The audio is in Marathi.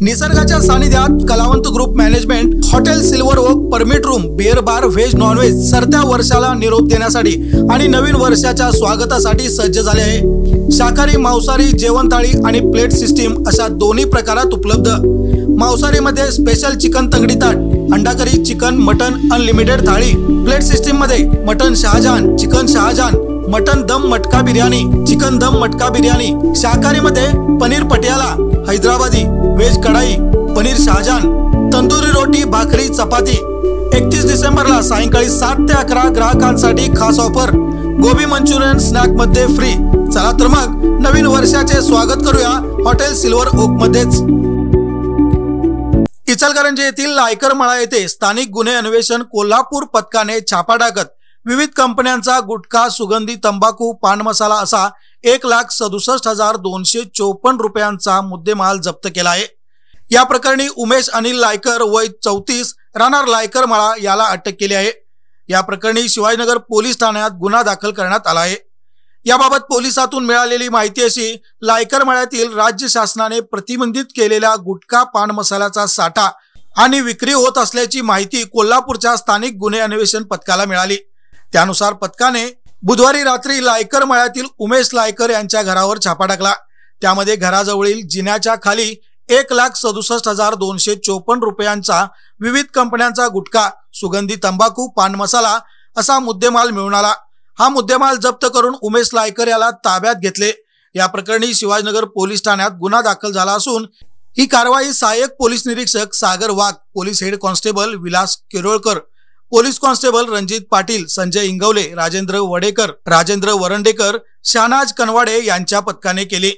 निसर्गाच्या सानिध्यात Kalavant group management hotel silver oak permit room beer bar veg non veg सरत्या वर्षाला निरोप देण्यासाठी आणि नवीन वर्षाच्या स्वागतासाठी सज्ज झाले आहे। शाकाहारी मांसाहारी जेवण थाळी आणि प्लेट सिस्टीम अशा दोन्ही प्रकारात उपलब्ध। मांसाहारी मध्ये स्पेशल चिकन तंगडी ताट, अंडा करी, चिकन मटन अनलिमिटेड थाळी। प्लेट सिस्टीम मध्ये mutton Shah Jahan, chicken Shah Jahan, mutton दम मटका बिर्याणी, चिकन दम मटका बिर्याणी। शाकाहारी मध्ये पनीर पटियाला, हैदराबादी, वेज कढाई, पनीर शाहजहान, तंदुरी रोटी, भाकरी, चपाती। 31 डिसेंबरला सायंकाळी 7 ते 11 ग्राहकांसाठी खास ऑफर, गोबी मंचुरियन स्नॅक मध्ये फ्री। चला तर मग नवीन वर्षाचे स्वागत करूया हॉटेल सिल्वर ओक मध्येच। इचलकरंजी येथील लायकर मळा येथे स्थानिक गुन्हे अन्वेषण कोल्हापूर पथकाने छापा टाकत विविध कंपन्यांचा गुटखा, सुगंधी तंबाखू, पान मसाला असा 1,67,254 रुपयांचा मुद्देमाल जप्त केला आहे। या प्रकरणी उमेश अनिल लायकर वय 34 राहणार लायकर मळा याला अटक केली आहे। या प्रकरणी शिवाजीनगर पोलीस ठाण्यात गुन्हा दाखल करण्यात आला आहे। याबाबत पोलिसातून मिळालेली माहिती अशी, लायकर मळ्यातील राज्य शासनाने प्रतिबंधित केलेल्या गुटखा, पान मसाल्याचा साठा आणि विक्री होत असल्याची माहिती कोल्हापूरच्या स्थानिक गुन्हे अन्वेषण पथकाला मिळाली। त्यानुसार पथकाने बुधवारी रात्री लायकर मळ्यातील उमेश लायकर यांच्या घरावर छापा टाकला। त्यामध्ये घराजवळील जिन्याच्या खाली 1,67,254 रुपयांचा विविध कंपन्यांचा गुटखा, सुगंधी तंबाखू, पान मसाला असा मुद्देमाल मिळून आला। हा मुद्देमाल जप्त करून उमेश लायकर याला ताब्यात घेतले। या प्रकरणी शिवाजीनगर पोलीस ठाण्यात गुन्हा दाखल झाला असून ही कारवाई सहाय्यक पोलीस निरीक्षक Sagar Wagh, police head constable Vilas Kirolkar, police constable Ranjit Patil, Sanjay Ingawale, Rajendra Wadekar, Rajendra Warandekar, Shahnaz Kanwade यांच्या पथकाने केली।